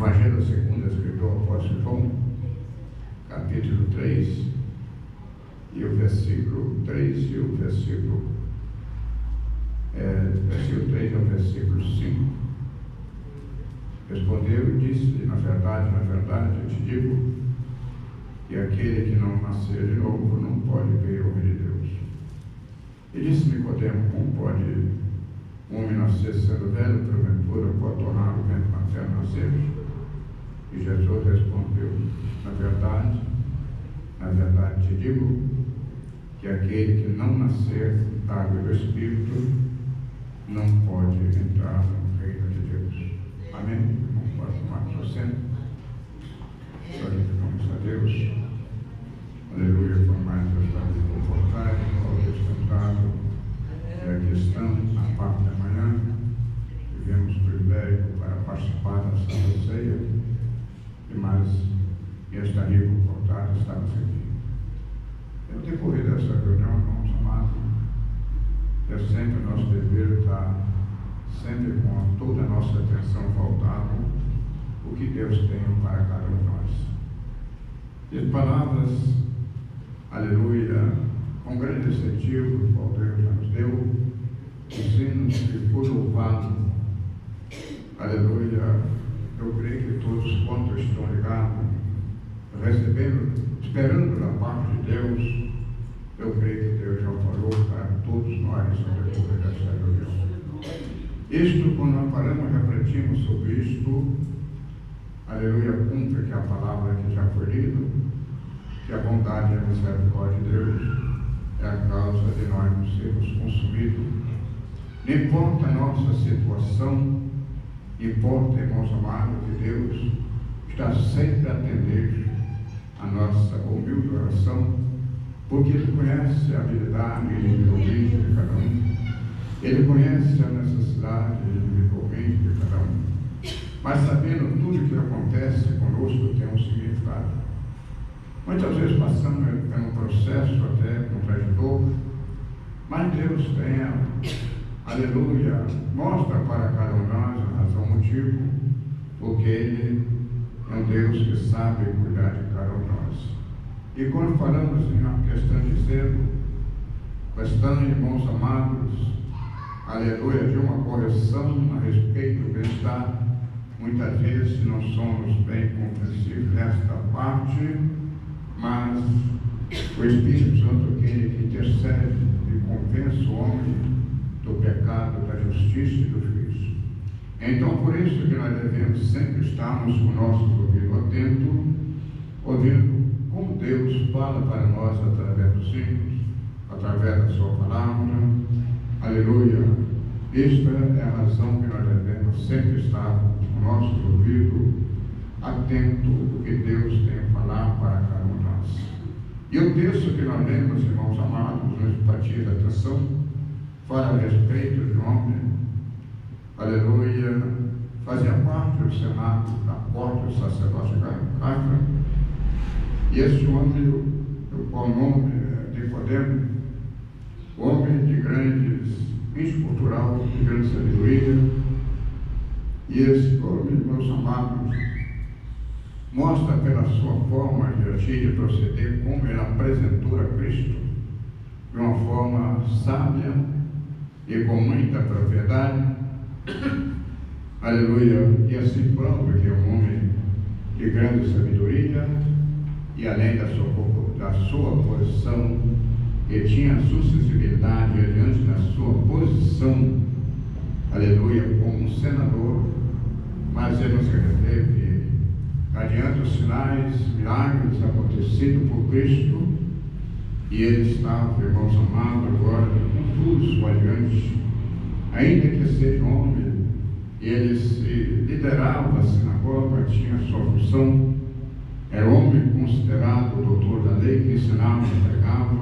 Evangelho segundo escreveu o apóstolo João, capítulo 3, e o versículo 3 e o versículo 3 ao versículo 5. Respondeu e disse-lhe: na verdade, eu te digo que aquele que não nascer de novo não pode ver o reino de Deus. E disse Nicodemo: como pode um homem nascer sendo velho, porventura pode tornar o vento na terra nascer? E Jesus respondeu: na verdade te digo que aquele que não nascer da água do Espírito não pode entrar no reino de Deus. Amém? Vamos para tomar o seu centro. Glorificamos a Deus. Aleluia, por mais esta oportunidade, ao descansado, e aqui estamos na parte da manhã. Tivemos o privilégio para participar da Santa Ceia, e mais esta rica oportunidade estamos aqui. No decorrer dessa reunião, irmãos amados, é sempre nosso dever estar sempre com toda a nossa atenção voltada o que Deus tem para cada um de nós. E as palavras, aleluia, com grande incentivo, que o Deus já nos deu, ensinos que foi louvado, aleluia, eu creio que todos quantos estão ligados, recebendo, esperando da parte de Deus, eu creio que Deus já falou para todos nós ao decorrer desta reunião. Isto, quando nós paramos e refletimos sobre isto, aleluia, cumpre que a palavra que já foi lida, que a bondade e a misericórdia de Deus é a causa de nós não sermos consumidos. Não importa a nossa situação, importa, irmãos amados, que Deus está sempre a atender a nossa humilde oração, porque Ele conhece a habilidade individualmente de cada um, Ele conhece a necessidade individualmente de cada um, mas sabendo tudo o que acontece conosco tem um significado. Muitas vezes passamos por um processo até contraditório, mas Deus tem, aleluia, mostra para cada um de nós a razão, o motivo, porque Ele é um Deus que sabe cuidar de cada um de nós. E quando falamos em questão de zelo, questão, irmãos amados, aleluia, de uma correção a respeito do bem-estar, muitas vezes não somos bem compreensíveis nesta parte, mas o Espírito Santo é aquele que intercede e convence o homem do pecado, da justiça e do juízo. Então, por isso que nós devemos sempre estarmos com o nosso ouvido atento, ouvindo como Deus fala para nós através dos hinos, através da sua palavra. Aleluia. Esta é a razão que nós devemos sempre estar com o nosso ouvido atento ao que Deus tem a falar para cada um de nós. E o texto que nós lemos, irmãos amados, nos partir da atenção, fala a respeito de um homem, aleluia, fazia parte do Senado da corte do sacerdócio Cafra, e esse homem, o nome de Nicodemo, homem de grandes cultural, de grande sabedoria, e esse homem, meus amados, mostra pela sua forma de agir e proceder como ele apresentou a Cristo de uma forma sábia e com muita propriedade, aleluia, e assim prova que é um homem de grande sabedoria, e além da sua posição, ele tinha sucessibilidade diante da sua posição, aleluia, como um senador, mas ele não se reteve, adiante os sinais, milagres acontecidos por Cristo, e ele estava, irmãos amados, agora com tudo adiante, ainda que seja homem, ele se liderava a sinagoga, tinha a sua função, era homem considerado doutor da lei, que ensinava e pregava,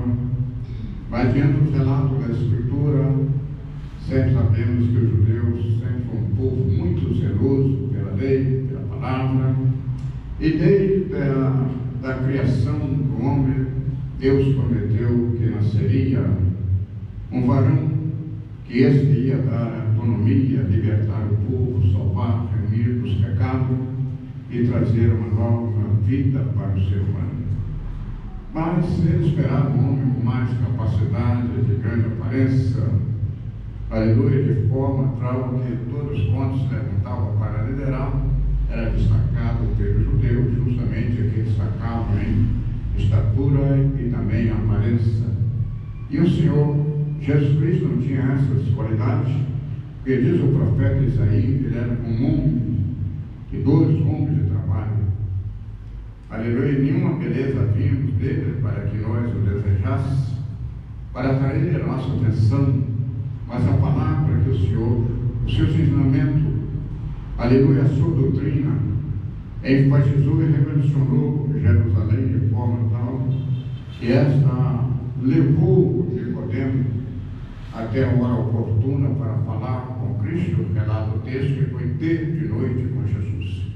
mas diante do relato da Escritura, sempre sabemos que os judeus sempre foram um povo muito zeloso pela lei, pela palavra, e desde a criação do homem, Deus prometeu que nasceria um varão, que este ia dar autonomia, libertar o povo, salvar, remir dos pecados. e trazer uma nova vida para o ser humano. Mas ele esperava um homem com mais capacidade, de grande aparência, aleluia, de forma tal que todos quantos se levantavam para liderar, era destacado pelos judeus, justamente aquele destacado em estatura e também aparência. E o Senhor Jesus Cristo não tinha essas qualidades, porque diz o profeta Isaías que ele era como um homem de 2 ombros de trabalho. Aleluia, e nenhuma beleza vimos dele para que nós o desejássemos, para atrair a nossa atenção, mas a palavra que o Senhor, o seu ensinamento, aleluia, a sua doutrina, enfatizou e revolucionou Jerusalém de forma tal que esta levou Nicodemo até a hora oportuna para falar com Cristo, relata o texto que foi ter de noite com Jesus.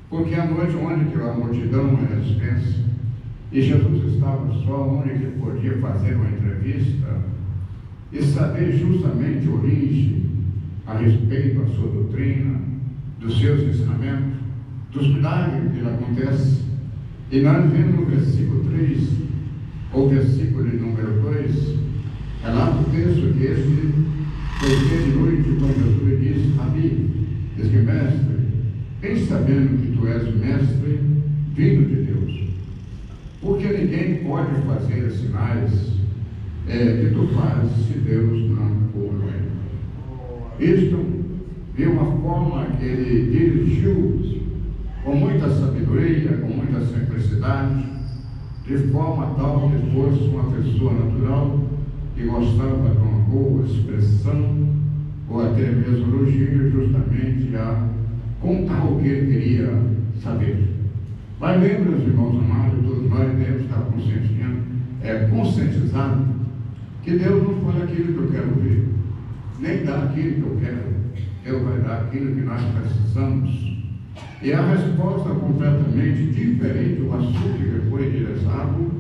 Porque a noite onde que a multidão era extensa e Jesus estava só, onde ele podia fazer uma entrevista e saber justamente a origem a respeito da sua doutrina, dos seus ensinamentos, dos milagres que ele acontece. E nós vemos no versículo 3, ou versículo de número 2, relata o texto que esse foi ter de noite com Jesus e disse: Rabi, diz que mestre, bem sabendo que tu és mestre vindo de Deus, porque ninguém pode fazer os sinais que tu fazes se Deus não for com ele. Isto de uma forma que ele dirigiu com muita sabedoria, com muita simplicidade, de forma tal que fosse uma pessoa natural que gostava de uma boa expressão ou até mesmo elogio, justamente a contar o que ele queria saber. Mas lembra, irmãos amados, todos nós devemos estar conscientizados que Deus não fala aquilo que eu quero ver, nem dá aquilo que eu quero. Deus vai dar aquilo que nós precisamos. E a resposta é completamente diferente do assunto que foi direcionado,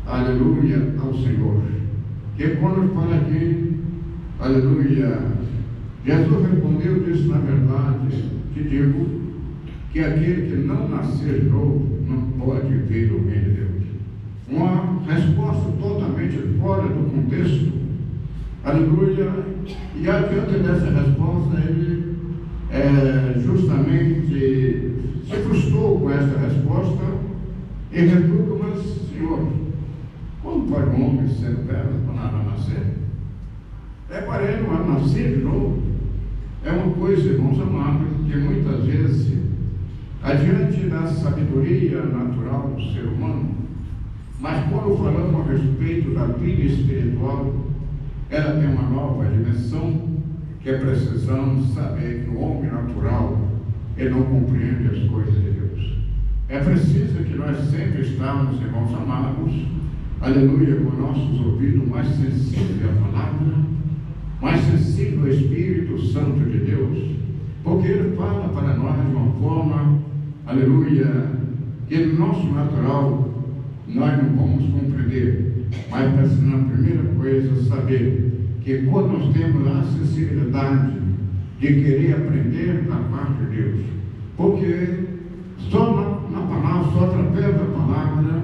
aleluia, ao Senhor. Que quando fala aqui, aleluia, Jesus respondeu, disse: na verdade, te digo que aquele que não nascer de novo não pode ver o reino de Deus. Uma resposta totalmente fora do contexto, aleluia. E adiante dessa resposta, ele justamente se frustrou com essa resposta e retruca: mas Senhor, como pode um homem sendo velho para nascer? Para ele não nascer de novo. É uma coisa, irmãos amados, que muitas vezes, adiante da sabedoria natural do ser humano, mas quando falamos a respeito da vida espiritual, ela tem uma nova dimensão, que precisamos saber que o homem natural, ele não compreende as coisas de Deus. É preciso que nós sempre estamos, irmãos amados, aleluia, com nossos ouvidos mais sensíveis à palavra, mais sensível ao Espírito Santo de Deus, porque ele fala para nós de uma forma, aleluia, que no nosso natural nós não vamos compreender, mas precisamos, a primeira coisa, saber que quando nós temos a sensibilidade de querer aprender da parte de Deus, porque só na palavra, só através da palavra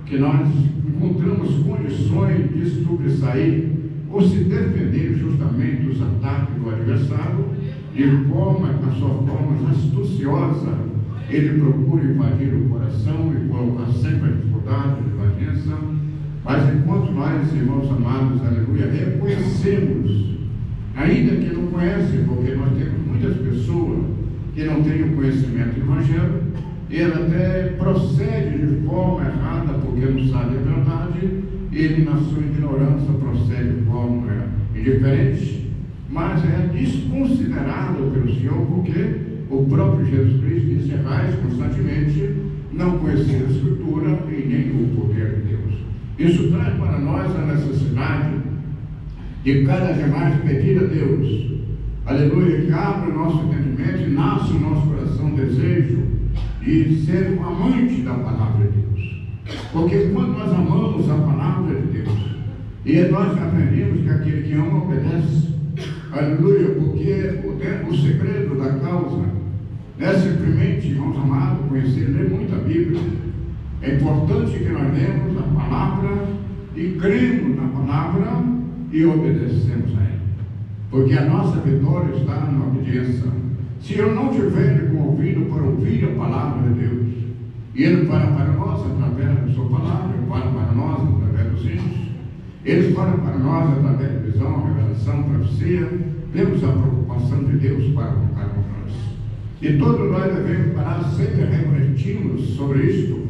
que nós encontramos condições de sobressair ou se defender justamente dos ataques do adversário, de forma, com a sua forma astuciosa, ele procura invadir o coração e colocar sempre a dificuldade de vaidência. Mas enquanto nós, irmãos amados, aleluia, reconhecemos, ainda que não conhecem, porque nós temos muitas pessoas que não têm o conhecimento do Evangelho, e ela até procede de forma errada, porque não sabe a verdade, e ele, na sua ignorância, procede de forma indiferente, mas é desconsiderado pelo Senhor, porque o próprio Jesus Cristo disse: errais constantemente, não conhecer a Escritura e nem o poder de Deus. Isso traz para nós a necessidade de cada vez mais pedir a Deus, aleluia, que abra o nosso entendimento e nasce no nosso coração o desejo de ser um amante da palavra de Deus. Porque quando nós amamos a palavra de Deus, e nós aprendemos que aquele que ama obedece, aleluia, porque o segredo da causa Não é simplesmente, irmãos amados, conhecer, ler muito a Bíblia. É importante que nós lemos a palavra e cremos na palavra e obedecemos a ela. Porque a nossa vitória está na obediência. Se eu não tiver com ouvido para ouvir a palavra de Deus, e Ele fala para nós através da sua palavra, Ele fala para nós através dos hinos, Ele fala para nós através da visão, revelação, profecia, vemos a preocupação de Deus para com cada um de nós. E todos nós devemos parar sempre refletirmos sobre isto,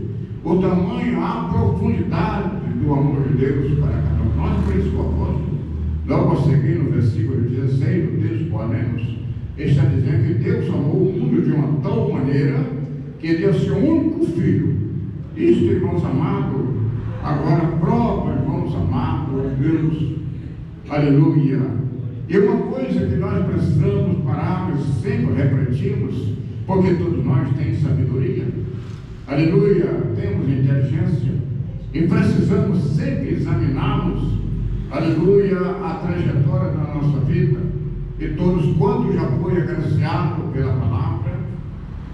o tamanho, a profundidade do amor de Deus para cada um de nós. Por isso o apóstolo, logo a seguir no versículo 16 do texto que lemos, está dizendo que Deus amou o mundo de uma tal maneira que deu seu único filho. Isto, irmãos amados, agora prova, irmãos amados, Deus, aleluia. E uma coisa que nós precisamos parar e sempre refletirmos, porque todos nós temos sabedoria, aleluia, temos inteligência, e precisamos sempre examinarmos, aleluia, a trajetória da nossa vida, e todos quantos já foi agraciado pela palavra,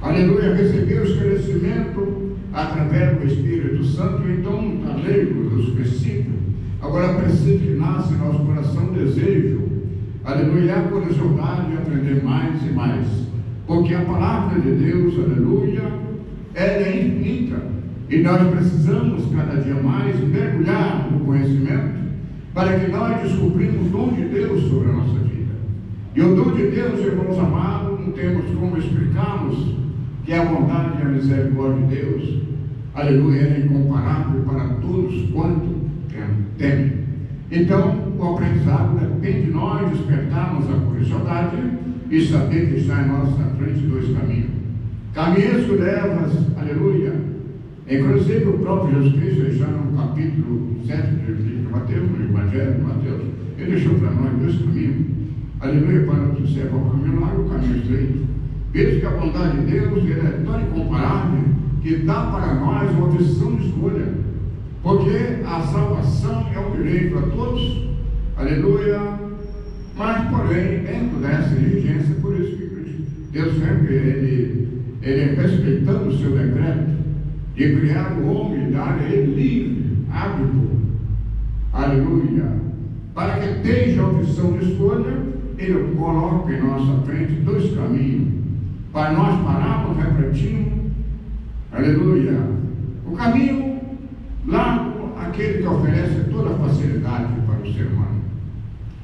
aleluia, recebeu o esclarecimento através do Espírito Santo, então está leigo dos princípios. Agora precisa que nasça em nosso coração desejo, aleluia, a curiosidade de aprender mais e mais, porque a palavra de Deus, aleluia, ela é infinita, e nós precisamos cada dia mais mergulhar no conhecimento, para que nós descobrimos o dom de Deus sobre a nossa vida. E o dom de Deus, irmãos amados, não temos como explicarmos, que é a bondade e a misericórdia de Deus, aleluia, é incomparável para todos quanto temem. Então, o aprendizado depende de nós despertarmos a curiosidade e saber que está em nossa frente dois caminhos. Caminhos que levam, aleluia, inclusive o próprio Jesus Cristo, já no capítulo 7 de Mateus, no Evangelho de Mateus, ele deixou para nós dois caminhos, aleluia, para observar o caminho largo e o caminho estreito. Veja que a bondade de Deus é tão incomparável que dá para nós uma opção de escolha, porque a salvação é um direito a todos, aleluia, mas porém dentro dessa exigência, por isso que Deus sempre ele respeitando o seu decreto de criar o homem e dar a ele livre hábito, aleluia, para que tenha a opção de escolha, ele coloca em nossa frente dois caminhos, para nós pararmos, refletirmos, aleluia, o caminho largo, aquele que oferece toda a facilidade para o ser humano.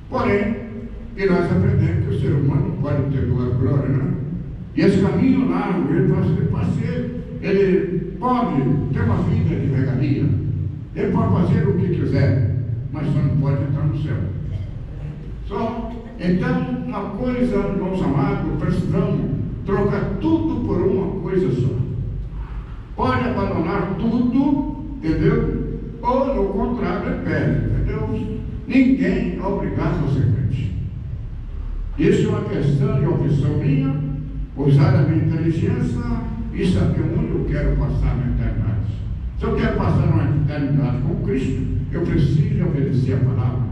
Porém, e nós aprendemos que o ser humano pode ter duas glórias, né? E esse caminho largo, ele pode ter uma vida de regalia, ele pode fazer o que quiser, mas só não pode entrar no céu. Então, uma coisa, irmãos amados, precisamos trocar tudo por uma coisa só. Pode abandonar tudo, entendeu? Ou, no contrário, perde, entendeu? Ninguém é obrigado a ser crente. Isso é uma questão de opção minha, usar a minha inteligência e saber onde eu quero passar na eternidade. Se eu quero passar na eternidade com Cristo, eu preciso obedecer a palavra.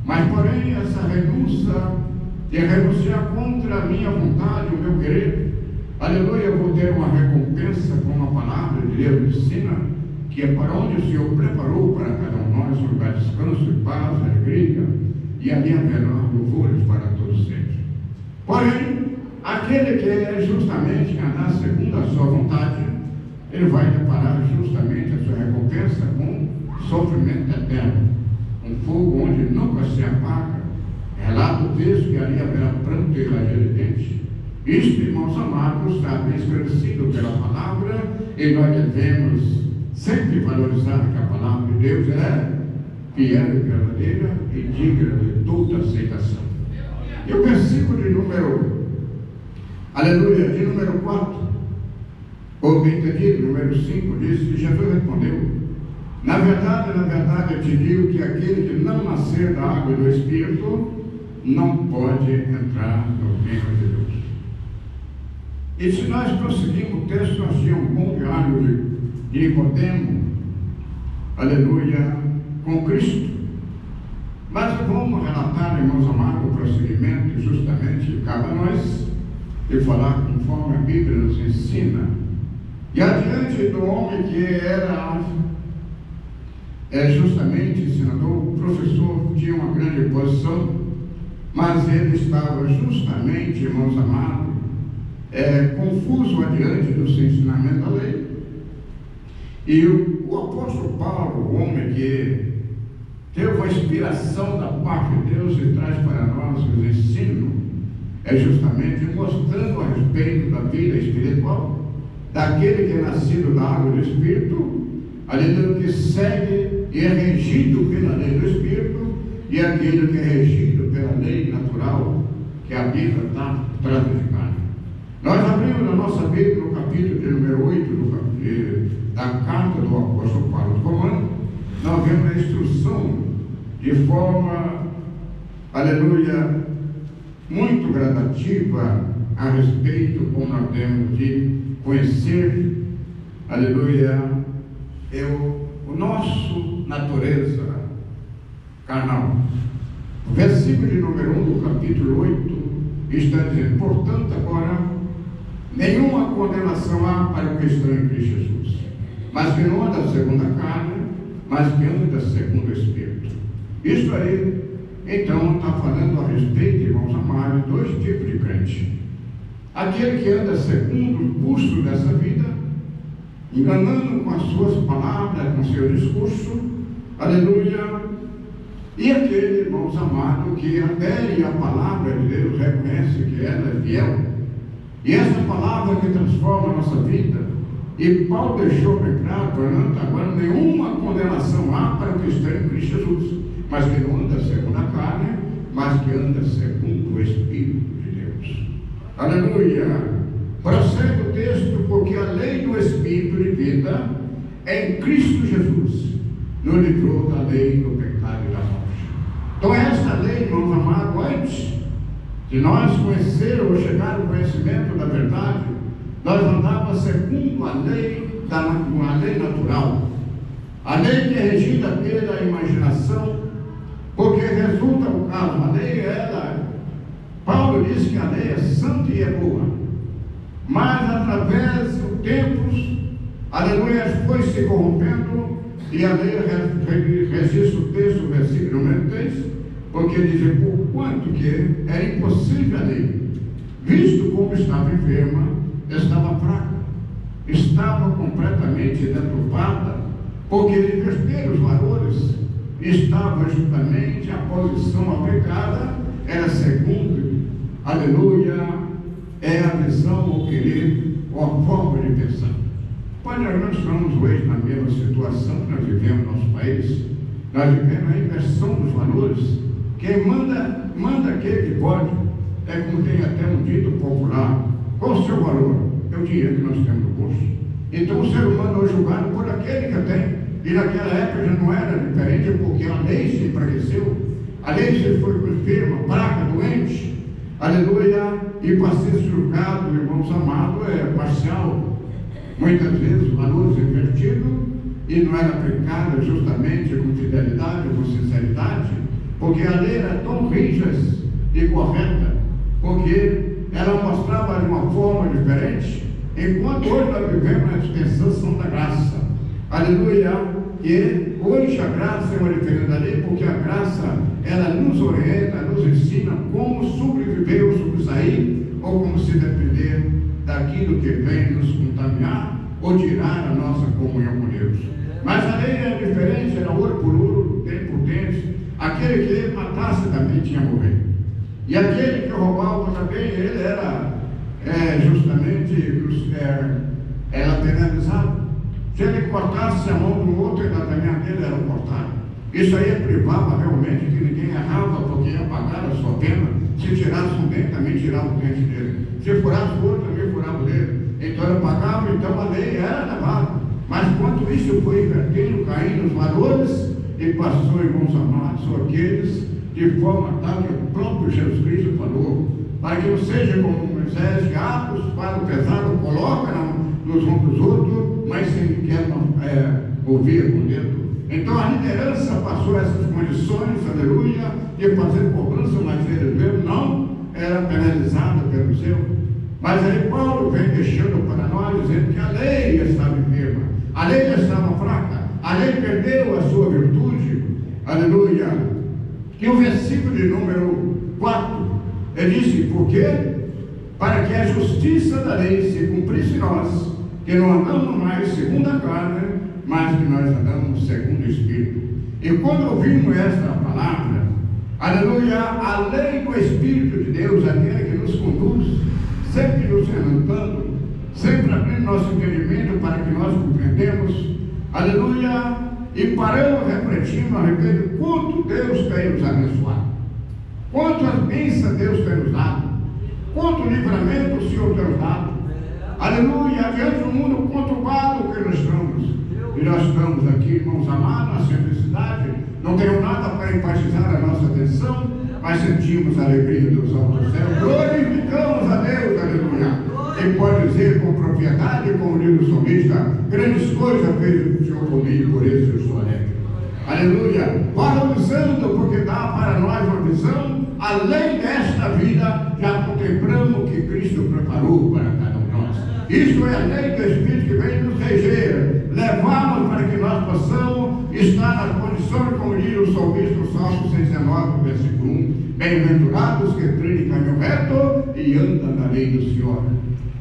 Mas, porém, essa renúncia de renunciar contra a minha vontade, o meu querer, aleluia, eu vou ter uma recompensa com a palavra de Deus ensina, que é para onde o Senhor preparou para cada um de nós um lugar de descanso, paz, alegria, e ali haverá louvores para todos sempre. Porém, aquele que é justamente andar segundo a sua vontade, ele vai deparar justamente a sua recompensa com sofrimento eterno, um fogo onde nunca se apaga. Relata o texto que ali haverá pranto e ranger de dentes. Isto, irmãos amados, está bem esclarecido pela palavra, e nós devemos sempre valorizar que a palavra de Deus é fiel e verdadeira e digna de toda aceitação. E o versículo de número, aleluia, de número 4, ou bem entendido, número 5, diz que Jesus respondeu: na verdade, eu te digo que aquele que não nascer da água e do Espírito não pode entrar no reino de Deus. E se nós prosseguirmos o texto, nós tínhamos um bom diálogo de Nicodemo, aleluia, com Cristo. Mas vamos relatar, irmãos amados, o prosseguimento que justamente cabe a nós. e falar conforme a Bíblia nos ensina. E adiante do homem que era justamente senador, o professor tinha uma grande posição, mas ele estava justamente, irmãos amados, confuso adiante do seu ensinamento da lei. E o apóstolo Paulo, o homem que teve uma inspiração da parte de Deus e traz para nós os ensinos, justamente mostrando a respeito da vida espiritual, daquele que é nascido da água do Espírito, aleluia, que segue e é regido pela lei do Espírito, e aquele que é regido pela lei natural, que a Bíblia está traduzida. Nós abrimos na nossa Bíblia, no capítulo de número 8 da carta do apóstolo Paulo aos Romanos, nós vemos a instrução de forma, aleluia, muito gradativa a respeito como nós temos de conhecer, aleluia, o nosso natureza carnal. O versículo de número 1 do capítulo 8 está dizendo: portanto, agora nenhuma condenação há para o cristão em Cristo Jesus, mas que não anda segundo a carne, mas que anda segundo o Espírito. Isso aí, então, está falando a respeito, irmãos amados, dois tipos de crente. Aquele que anda segundo o curso dessa vida, enganando com as suas palavras, com seu discurso, aleluia, e aquele, irmãos amados, que adere à palavra de Deus, reconhece que ela é fiel, e essa palavra que transforma a nossa vida. E Paulo deixou bem claro, portanto, agora nenhuma condenação há para o cristão em Cristo Jesus, mas que não anda segundo a carne, mas que anda segundo o Espírito de Deus. Aleluia! Prossegue o texto, porque a lei do Espírito de vida em Cristo Jesus nos livrou da lei do pecado e da morte. Então esta lei, irmãos amados, antes de nós conhecer ou chegar ao conhecimento da verdade, nós andávamos segundo a lei natural, a lei que é regida pela imaginação, porque resulta o caso, a lei Paulo diz que a lei é santa e é boa, mas através do tempo, aleluia, foi se corrompendo, e a lei resiste o texto, o versículo número 3, porque dizia, por quanto que era impossível a lei, visto como estava enferma, estava fraca, estava completamente deturpada, porque de verdadeiros valores estava justamente a posição aplicada, era segundo, aleluia, é a visão, o querer, ou a forma de pensar. Pai, nós estamos hoje na mesma situação que nós vivemos no nosso país. Nós vivemos a inversão dos valores. Quem manda aquele que pode, é como tem até um dito popular: qual o seu valor? É o dinheiro que nós temos no bolso. Então o ser humano é julgado por aquele que tem. E naquela época já não era diferente, porque a lei se enfraqueceu, a lei se foi enferma, fraca, doente, aleluia, e para ser julgado, irmãos amados, é parcial. Muitas vezes valores invertidos, e não era aplicada justamente com fidelidade, com sinceridade, porque a lei era tão rígida e correta, porque ela mostrava de uma forma diferente, enquanto hoje nós vivemos na dispensação da graça. Aleluia! E hoje a graça é uma diferença da lei, porque a graça, ela nos orienta, nos ensina como sobreviver ou sobressair, ou como se depender daquilo que vem nos contaminar ou tirar a nossa comunhão com Deus. Mas a lei era diferente, era ouro por ouro, dente por dente. Aquele que matasse também tinha morrer. E aquele que roubava também, ele era justamente era penalizado. Se ele cortasse a mão do outro, ele também a dele era cortado. Isso aí privava realmente que ninguém errava, porque ia pagar a sua pena. Se tirasse um dente, também tirava o dente dele. Se furasse o outro, também furava o dele. Então ele pagava, então a lei era levada. Mas quanto isso foi invertendo, caindo os valores, e passou, irmãos amados, são aqueles de forma tal que o próprio Jesus Cristo falou, para que não seja como Moisés, que atos para o pesado, coloca nos ombros dos outros, mas sem quer ouvir com dentro. Então a liderança passou essas condições, aleluia, de fazer cobrança, mas eles mesmo não era penalizada pelo seu. Mas aí Paulo vem deixando para nós, dizendo que a lei estava enferma, a lei estava fraca, a lei perdeu a sua virtude. Aleluia. E o versículo de número 4, ele disse, por quê? Para que a justiça da lei se cumprisse em nós, que não andamos mais segundo a carne, mas que nós andamos segundo o Espírito. E quando ouvimos esta palavra, aleluia, a lei do Espírito de Deus, aquela que nos conduz, sempre nos levantando, sempre abrindo nosso entendimento para que nós compreendemos, aleluia, e paramos, refletindo a respeito de quanto Deus tem nos abençoado, quantas bênçãos Deus tem nos dado, quanto livramento o Senhor tem nos dado, aleluia, diante do mundo conturbado que nós estamos. E nós estamos aqui, irmãos amados, na simplicidade, não tenho nada para enfatizar a nossa atenção, mas sentimos a alegria dos altos céus, glorificamos a Deus, aleluia. Quem pode dizer com propriedade, como diz o salmista, grandes coisas fez o Senhor comigo, por isso eu estou alegre. Aleluia, valorizando, porque dá para nós uma visão, além desta vida, já contemplamos o que Cristo preparou para cada um de nós. Isto é a lei do Espírito que vem nos reger, levar-nos para que nós possamos estar na condição, como diz o salmista, no Salmo 119, versículo 1, bem-aventurados que trilham em caminho reto e andam na lei do Senhor.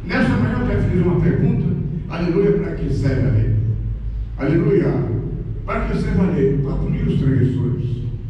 Nessa manhã eu já fiz uma pergunta, aleluia, para que serve a lei? Aleluia, para que serve a lei? Para punir os transgressores.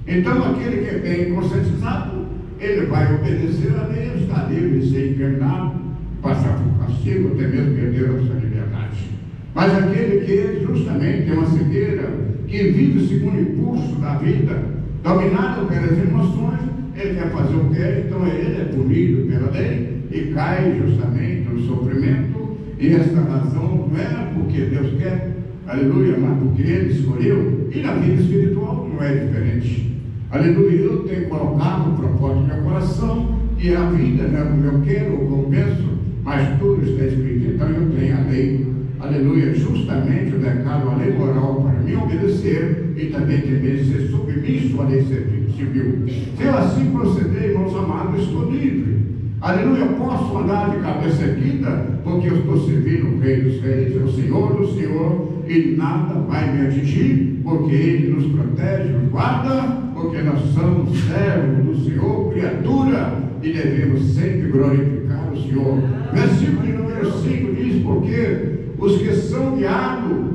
Então aquele que é bem conscientizado, ele vai obedecer a lei, ele está livre de ser internado, passar por castigo, até mesmo perder a sua liberdade. Mas aquele que justamente tem uma cegueira, que vive segundo o impulso da vida, dominado pelas emoções, ele quer fazer o que é, então ele é punido pela lei e cai justamente no sofrimento. E esta razão não é porque Deus quer, aleluia, mas porque ele escolheu. E na vida espiritual não é diferente. Aleluia, eu tenho colocado o propósito do meu coração, e a vida não é como eu quero ou como penso, mas tudo está escrito. Então eu tenho a lei, aleluia, justamente o decálogo, a lei moral para me obedecer e também também ser submisso à lei civil. Se eu assim proceder, irmãos amados, estou livre. Aleluia, eu posso andar de cabeça erguida, porque eu estou servindo o Rei dos Reis, o Senhor do Senhor, e nada vai me atingir, porque Ele nos protege, nos guarda, porque nós somos servos do Senhor, criatura, e devemos sempre glorificar o Senhor. Versículo de número 5 diz, porque os que são guiados,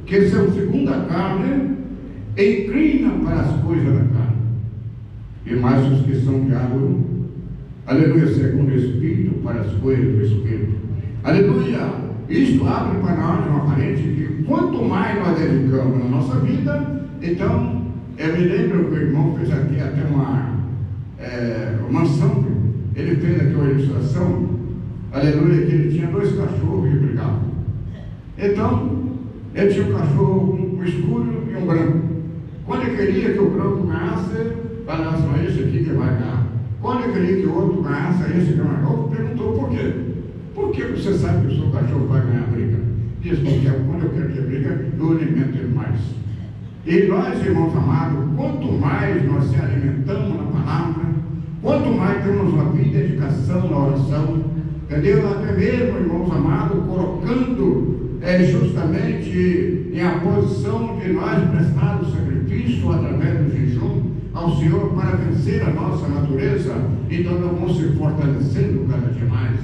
que são segundo a carne, inclinam para as coisas da carne, e mais os que são guiados, aleluia, segundo o Espírito, para as coisas do Espírito. Aleluia, isto abre para nós uma aparente que quanto mais nós dedicamos na nossa vida, então, eu me lembro que o irmão fez aqui até uma mansão, ele fez aqui uma ilustração, aleluia, que ele tinha 2 cachorros que brigavam. Então, ele tinha um cachorro, um escuro e um branco. Quando ele queria que o branco ganhasse, falasse, esse aqui que vai ganhar. Quando ele queria que o outro ganhasse, esse que vai ganhar, ele perguntou por quê? Por que você sabe que o seu cachorro vai ganhar a briga? Diz, porque quando eu quero que briga, eu alimento ele mais. E nós, irmãos amados, quanto mais nós se alimentamos na palavra, quanto mais temos uma vida de dedicação na oração, entendeu? Até mesmo, irmãos amados, colocando justamente em a posição de nós prestar o sacrifício através do jejum ao Senhor para vencer a nossa natureza, então nós vamos se fortalecendo cada dia mais.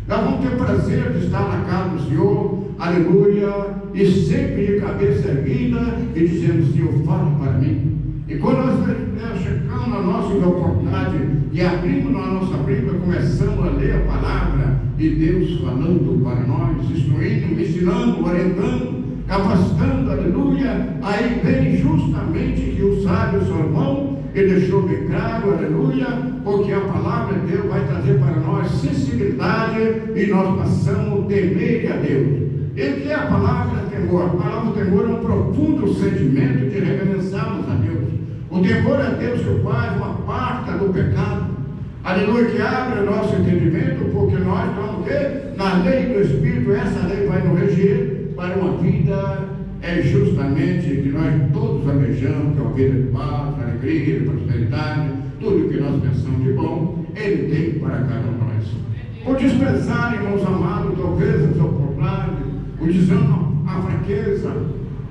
Nós vamos ter prazer de estar na casa do Senhor, aleluia, e sempre de cabeça erguida e dizendo, Senhor, fala para mim. E quando nós chegamos na nossa oportunidade e abrimos a nossa Bíblia, começamos a ler a palavra e Deus falando para nós, instruindo, ensinando, orientando, capacitando, aleluia, aí vem justamente que o sábio Salomão, ele deixou bem claro, aleluia, porque a palavra de Deus vai trazer para nós sensibilidade e nós passamos a temer a Deus. E que é a palavra temor? A palavra temor é um profundo sentimento de reverenciarmos a Deus. O temor a Deus que faz uma parte do pecado, aleluia, que abre o nosso entendimento, porque nós estamos o quê? Na lei do Espírito, essa lei vai nos reger para uma vida, justamente que nós todos almejamos, que é uma vida de paz, alegria, de prosperidade, tudo que nós pensamos de bom, Ele tem para cada um de nós. por desprezar, irmãos amados, talvez as oportunidades, o desânimo, a fraqueza,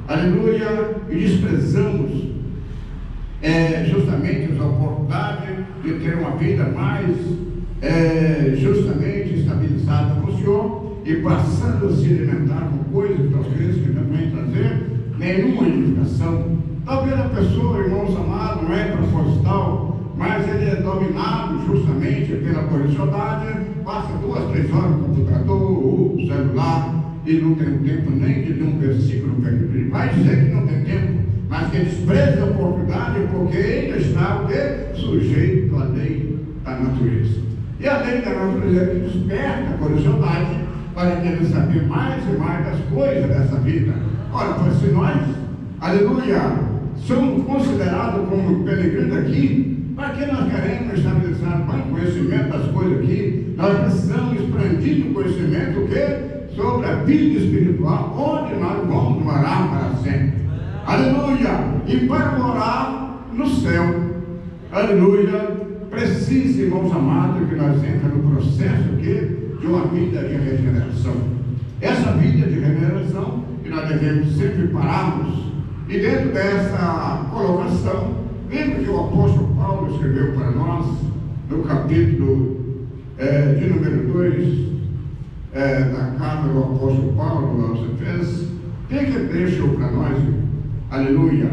aleluia, e desprezamos justamente as oportunidades de ter uma vida mais justamente estabilizada com o Senhor e passando a se alimentar com coisas talvez que não vem trazer nenhuma edificação. Talvez a pessoa, irmãos amados, não é proposital, mas ele é dominado justamente pela curiosidade, passa 2, 3 horas no computador ou celular e não tem tempo nem de ler um versículo perdido. Ele vai dizer que não tem tempo, mas que despreza a oportunidade porque ainda está sujeito à lei da natureza. E a lei da natureza que desperta a curiosidade para querer saber mais e mais das coisas dessa vida. Ora, pois se nós, aleluia, somos considerados como peregrinos aqui, para que nós queremos estabilizar o conhecimento das coisas aqui? Nós precisamos expandir o conhecimento sobre a vida espiritual, onde nós vamos morar para sempre. Aleluia! E para morar no céu, aleluia, precisa, irmãos amados, que nós entramos no processo de uma vida de regeneração. Essa vida de regeneração que nós devemos sempre pararmos. E dentro dessa colocação, lembra que o apóstolo Paulo escreveu para nós, no capítulo de número 2, da carta do apóstolo Paulo aos Efésios, tem que deixou para nós, aleluia,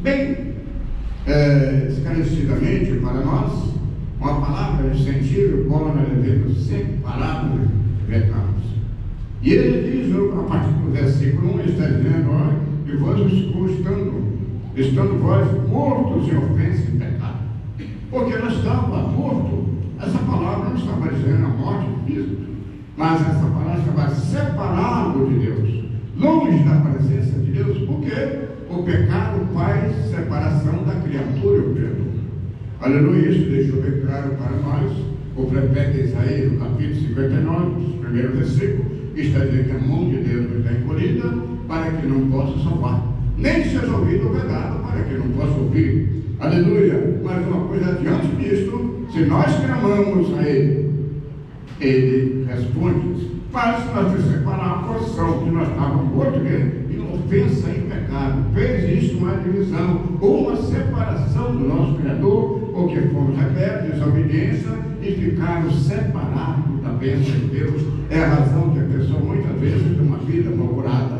bem esclarecidamente para nós, uma palavra de sentido, como nós devemos sempre parar de verdade. E ele diz, a partir do versículo 1, ele está dizendo, olha, e vós estando vós mortos em ofensa e pecado. Porque nós estávamos mortos, essa palavra não estava dizendo a morte física, mas essa palavra estava separado de Deus, longe da presença de Deus, porque o pecado faz separação da criatura e o Criador. Aleluia, isso deixou bem claro para nós, o profeta Isaías, no capítulo 59, primeiro versículo, está dizendo que a mão de Deus não está encolhida para que não possa salvar, nem seja ouvido o vedado para que não possa ouvir. Aleluia, mas uma coisa diante disso, se nós clamamos a Ele responde, mas nós separar a porção que nós estávamos mortos em ofensa e pecado, fez isso uma divisão, ou uma separação do nosso Criador, porque fomos rebeldes, desobediência, e ficaram separados da bênção de Deus. É a razão que a pessoa muitas vezes tem uma vida malgrada,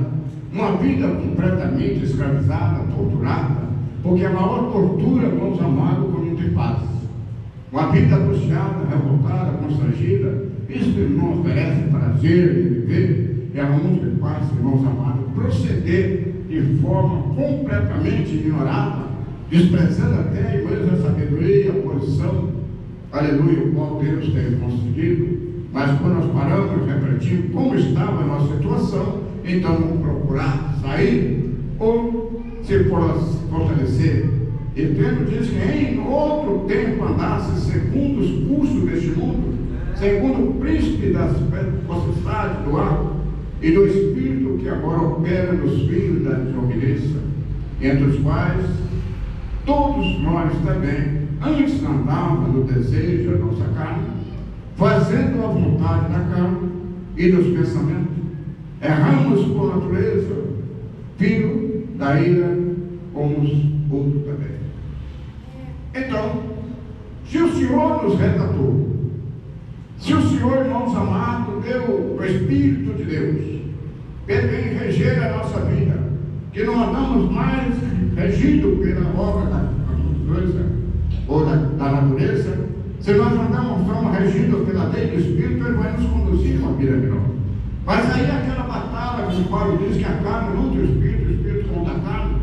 uma vida completamente escravizada, torturada, porque a maior tortura, irmãos amados, como não te faz. Uma vida angustiada, revoltada, constrangida, isso não oferece prazer de viver, é muito fácil, irmãos amados, proceder de forma completamente ignorada, desprezando até a sabedoria, a posição, aleluia, o qual Deus tem concedido. Mas quando nós paramos, refletimos como estava a nossa situação, então vamos procurar sair ou se fortalecer. E Pedro diz que em outro tempo andasse segundo os cursos deste mundo, segundo o príncipe das potestades do ar e do espírito que agora opera nos filhos da desobediência, entre os quais todos nós também antes andávamos no desejo da nossa carne, fazendo a vontade da carne e dos pensamentos. Erramos por natureza, filho da ira, como os outros também. Então, se o Senhor nos resgatou, se o Senhor, irmãos amados, deu o Espírito de Deus, Ele vem reger a nossa vida, que não andamos mais regidos pela obra da natureza, ou da natureza. Se nós andamos, somos regidos pela lei do Espírito, Ele vai nos conduzir a uma vida melhor. Mas aí aquela batalha, como Paulo diz, que a carne luta o Espírito contra a carne.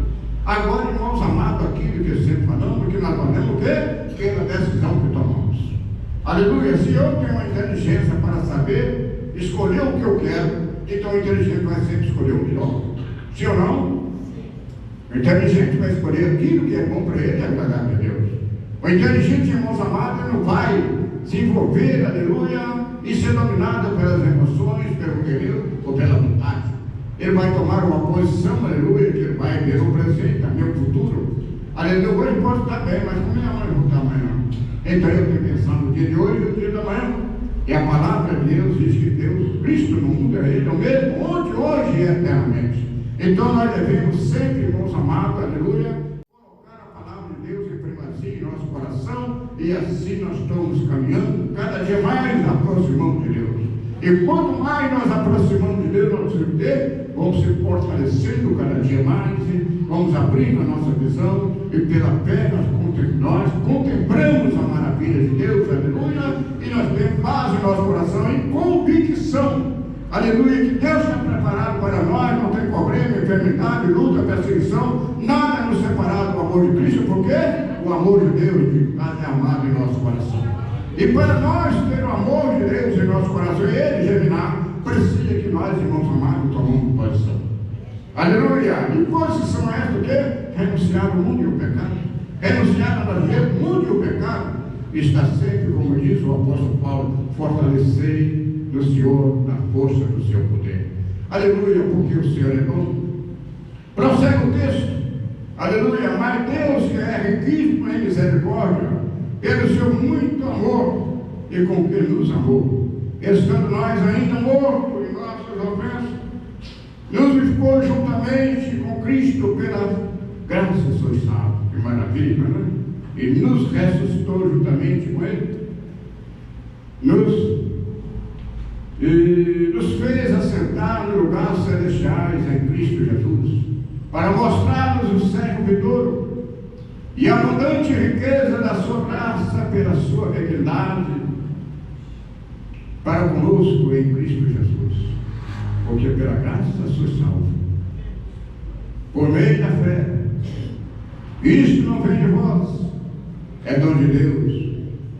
Agora, irmãos amados, aquilo que sempre falamos, que nós podemos ter pela decisão que tomamos. Aleluia, se eu tenho uma inteligência para saber escolher o que eu quero, então o inteligente vai sempre escolher o melhor. Sim ou não? O inteligente vai escolher aquilo que é bom para ele e agradável a Deus. O inteligente, irmãos amados, não vai se envolver, aleluia, e ser dominado pelas emoções, pelo querer ou pela vontade. Ele vai tomar uma posição, aleluia, que ele vai ver o presente, também o futuro. Aleluia, hoje pode estar bem, mas como é amanhã, não está amanhã. Então eu estou pensando no dia de hoje e no dia da manhã. E a palavra de Deus diz que Deus, Cristo no mundo, Ele é o mesmo, ontem, hoje e eternamente. Então nós devemos sempre, irmãos amados, aleluia, colocar a palavra de Deus em primazia em nosso coração, e assim nós estamos caminhando, cada dia mais aproximando de Deus. E quanto mais nós aproximamos de Deus, vamos se fortalecendo cada dia mais, vamos abrindo a nossa visão, e pela fé nós contemplamos a maravilha de Deus, aleluia, e nós temos paz em nosso coração e convicção, aleluia, que Deus está preparado para nós, não tem problema, enfermidade, luta, perseguição, nada nos separado do amor de Cristo, porque o amor de Deus é amado em nosso coração. E para nós ter o amor de Deus em nosso coração e Ele germinar, precisa que nós, irmãos amados, tomamos posição. Aleluia! E posição é esta o quê? Renunciar ao mundo e ao pecado. Renunciar a viver o mundo e o pecado. Está sempre, como diz o apóstolo Paulo, fortalecei no Senhor, na força do seu poder. Aleluia, porque o Senhor é bom. Prossegue o texto. Aleluia, mas Deus que é riquíssimo em misericórdia, pelo seu muito amor e com que nos amou, estando nós ainda mortos em nossas ofensas, nos expôs juntamente com Cristo pela graça sois salvos. Que maravilha, né? E nos ressuscitou juntamente com Ele, nos fez assentar no lugar celestiais em Cristo Jesus, para mostrar-nos o século vindouro e a abundante riqueza da sua graça pela sua fidelidade para conosco em Cristo Jesus, porque pela graça sois salvos, por meio da fé. Isto não vem de vós, é dom de Deus,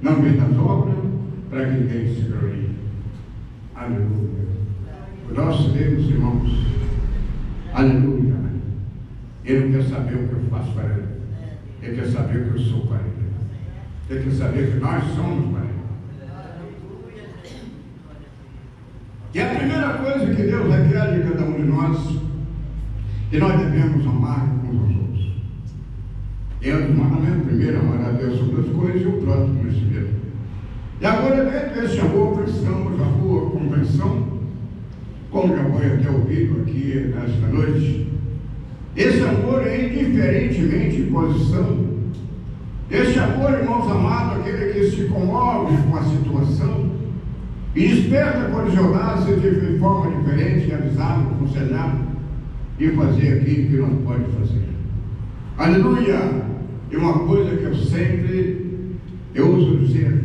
não vem das obras, para que ninguém se glorie. Aleluia. Nós Deus, irmãos, aleluia. Ele não quer saber o que eu faço para Ele, Ele quer saber o que eu sou para Ele, Ele quer saber que nós somos para Ele. E a primeira coisa que Deus requer de cada um de nós, que nós devemos amar uns aos outros. É o mandamento primeiro, amar a Deus sobre as coisas e o próximo em si mesmo. E agora, dentro desse amor, precisamos a boa compreensão, como já foi até ouvido aqui nesta noite. Esse amor é indiferentemente de posição. Esse amor, irmãos amados, aquele que se comove com a situação e desperta curiosidade de forma diferente, avisado, aconselhado e fazer aquilo que não pode fazer. Aleluia! E uma coisa que eu uso dizer,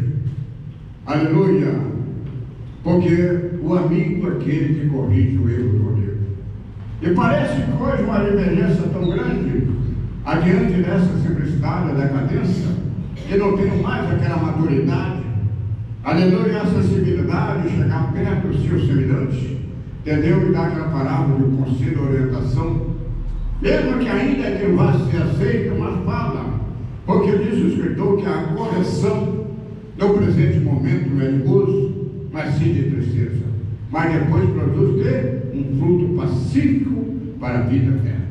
aleluia, porque o amigo é aquele que corrige o erro do amigo. E parece que hoje uma divergência tão grande, adiante dessa simplicidade, da decadência, que não tenho mais aquela maturidade, aleluia, a sensibilidade de chegar perto do seu semelhante, entendeu? E dar aquela palavra de conselho, orientação, mesmo que ainda que não vá ser aceita, mas fala, porque diz o escritor que a correção no presente momento não é de gozo, mas sim de tristeza, mas depois produz o quê? Um fruto pacífico para a vida eterna.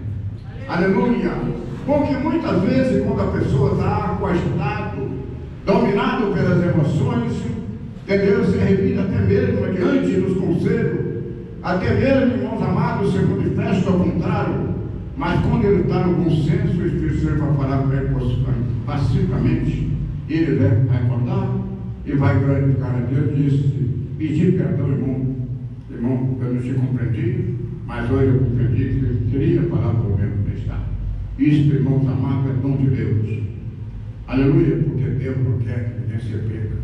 Aleluia! Porque muitas vezes quando a pessoa está coagitado, dominado pelas emoções, entendeu? Se revida até mesmo diante dos conselhos, até mesmo, irmãos amados, se manifesta ao contrário. Mas quando ele está no bom senso, o Espírito Santo vai falar para ele pacificamente, ele vai recordar e vai glorificar a Deus e diz: pedir perdão, irmão, eu não te compreendi, mas hoje eu compreendi que eu queria falar para o mesmo que está. Isto, irmãos amados, é dom de Deus. Aleluia, porque Deus não quer que ninguém se perca.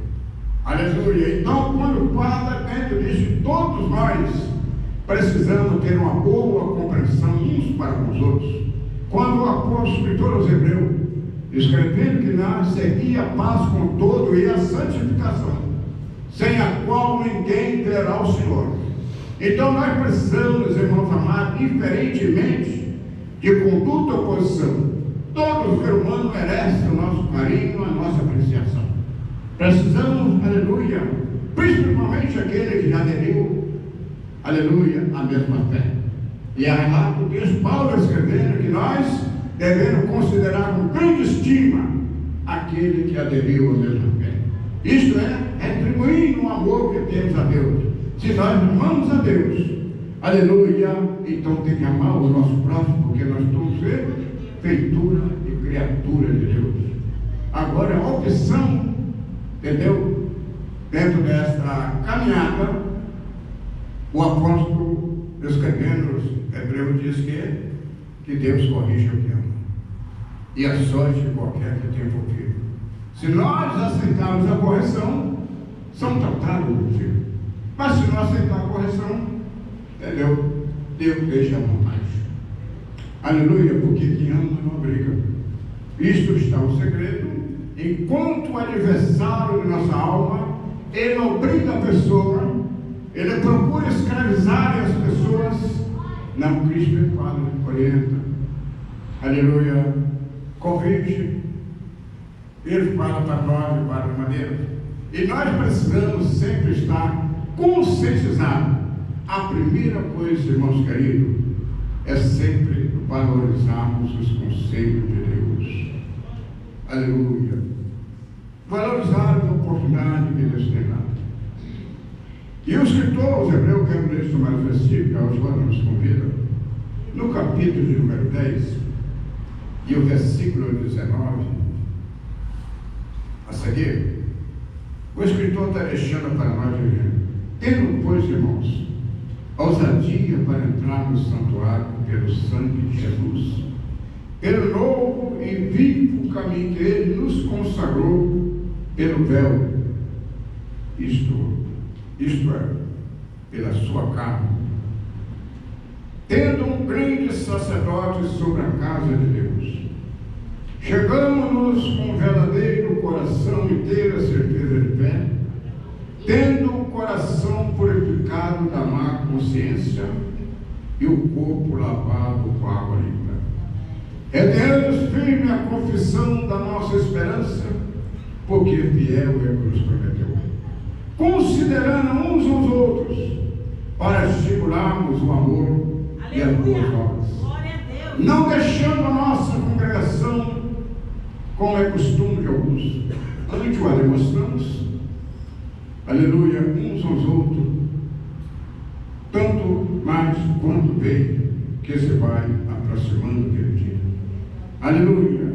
Aleluia. Então, quando fala dentro disso, todos nós precisamos ter uma boa compreensão uns para com os outros. Quando o apóstolo escritor aos Hebreus, escrevendo que nós seguia a paz com todo e a santificação, sem a qual ninguém verá o Senhor. Então nós precisamos, irmãos amados, diferentemente de conduta ou posição. Todo ser humano merece o nosso carinho, a nossa apreciação. Precisamos, aleluia, principalmente aquele que já aderiu, aleluia, a mesma fé. E a relato diz Paulo escrevendo que nós devemos considerar com grande estima aquele que aderiu à mesma fé. Isto é, retribuindo o amor que temos a Deus. Se nós amamos a Deus, aleluia, então tem que amar o nosso próximo, porque nós somos feitura e criatura de Deus. Agora, a opção, entendeu? Dentro desta caminhada, o apóstolo, escrevendo os Hebreus, diz que Deus corrige o que ama, e a sorte de qualquer que tenha envolvido. Se nós aceitarmos a correção, somos tratados do filho. Mas se não aceitar a correção, entendeu? Deus deixa a vontade. Aleluia, porque quem ama não briga. Isto está o segredo. Enquanto o adversário de nossa alma, ele obriga a pessoa, ele procura escravizar as pessoas. Não, Cristo fala, orienta. Aleluia, corrige. Ele fala para nós e para a maneira. E nós precisamos sempre estar conscientizados. A primeira coisa, irmãos queridos, é sempre valorizarmos os conselhos de Deus. Aleluia. Valorizar a oportunidade que Deus tem dado. E o escritor, os hebreus, quero ler este mais versículo, que a Oswaldo nos convida, no capítulo de número 10, e o versículo 19, a seguir, o escritor está deixando para nós dizendo: tendo, pois, irmãos, ousadia para entrar no santuário pelo sangue de Jesus, pelo novo e vivo caminho que ele nos consagrou pelo véu, isto é, pela sua carne, tendo um grande sacerdote sobre a casa de Deus, chegamos-nos com verdadeiro coração e ter a certeza de fé, tendo o coração purificado da má consciência e o corpo lavado com água limpa. Retemos firme a confissão da nossa esperança, porque fiel é o que nos prometeu. Considerando uns aos outros, para estimularmos o amor e as boas obras. Não deixando a nossa congregação, como é costume de alguns, antes a demonstramos, aleluia, uns aos outros, tanto mais quanto bem que se vai aproximando aquele dia. Aleluia.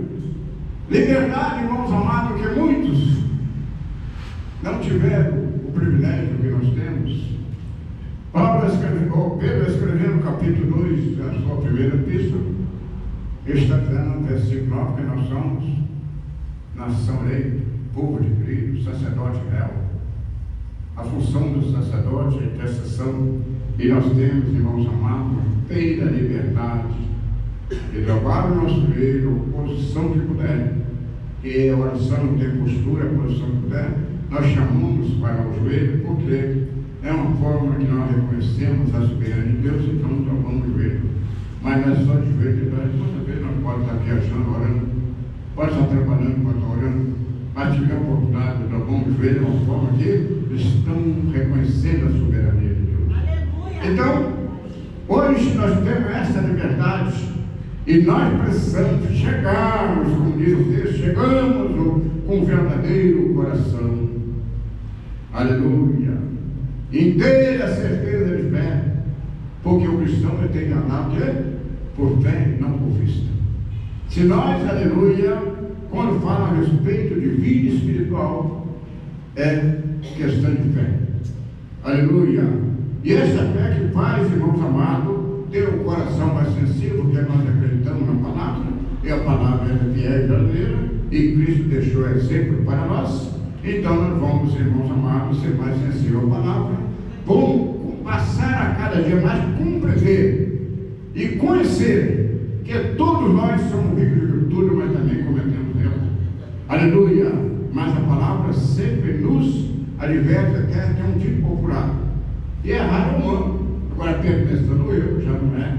Liberdade, irmãos amados, que muitos não tiveram o privilégio que nós temos. Pedro escrevendo no capítulo 2 da sua primeira epístola, ele está dizendo no versículo 9 que nós somos nação eleita, povo de Cristo, sacerdote real. A função do sacerdote é intercessão, e nós temos, irmãos amados, inteira liberdade de dobrar o nosso joelho, a posição que puder, que a oração não tem postura, a posição que puder, nós chamamos para o joelho, porque é uma forma que nós reconhecemos a soberania de Deus, então dobramos o joelho. Mas não é só de joelho, muitas vezes nós podemos estar viajando, orando, pode estar trabalhando enquanto está orando, mas tiver a oportunidade de dobrar o joelho, é uma forma que estão reconhecendo a soberania de Deus. Aleluia. Então, hoje nós temos essa liberdade e nós precisamos chegarmos, como diz o texto, chegamos com o verdadeiro coração. Aleluia. Inteira certeza de fé, porque o cristão tem que andar por fé e não por vista. Se nós, aleluia, quando fala a respeito de vida espiritual, é questão de fé. Aleluia. E essa fé que faz, irmãos amados, ter um coração mais sensível, porque nós acreditamos na palavra, e a palavra é fiel e verdadeira, e Cristo deixou exemplo para nós. Então nós vamos, irmãos amados, ser mais sensíveis à palavra, vamos passar a cada dia mais compreender e conhecer que todos nós somos ricos de virtude, mas também cometemos erros. Aleluia! Mas a palavra sempre nos adverte até ter um tipo popular. E errar é humano. Agora, pensando eu, já não é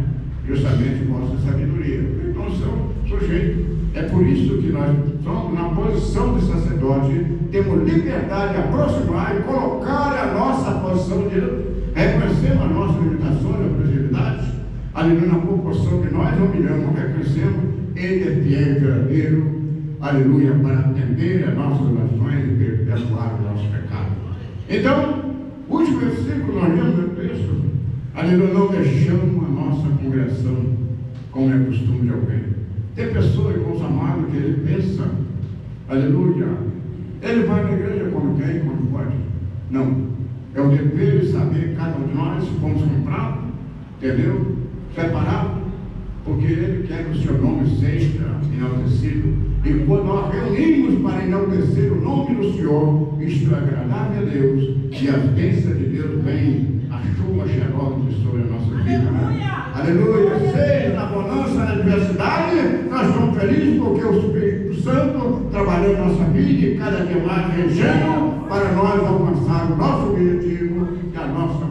justamente vossa sabedoria. Então, sou sujeito. É por isso que nós somos na posição de sacerdote, temos liberdade de aproximar e colocar a nossa posição de reconhecemos as nossas limitações, a fragilidade, aleluia, na proporção que nós humilhamos, reconhecemos, ele é fiel e verdadeiro, aleluia, para atender as nossas orações e perdoar o nosso pecado. Então, o último versículo nós lemos no texto, aleluia, não deixamos a nossa congregação, como é costume de alguém. Tem pessoas, irmãos amados, que ele pensa, aleluia, ele vai na igreja quando quer e quando pode. Não, é o dever de saber que cada um de nós fomos comprados, entendeu? Separados, porque ele quer que o seu nome seja enaltecido. E quando nós reunimos para enaltecer o nome do Senhor, isto é agradável a Deus, e as bênçãos de Deus vêm, a chuva cheirosa sobre a nossa vida. Aleluia! Seja na bonança, na adversidade, nós estamos felizes porque o Espírito Santo trabalhou em nossa vida e cada dia mais regendo para nós alcançar o nosso objetivo, que é a nossa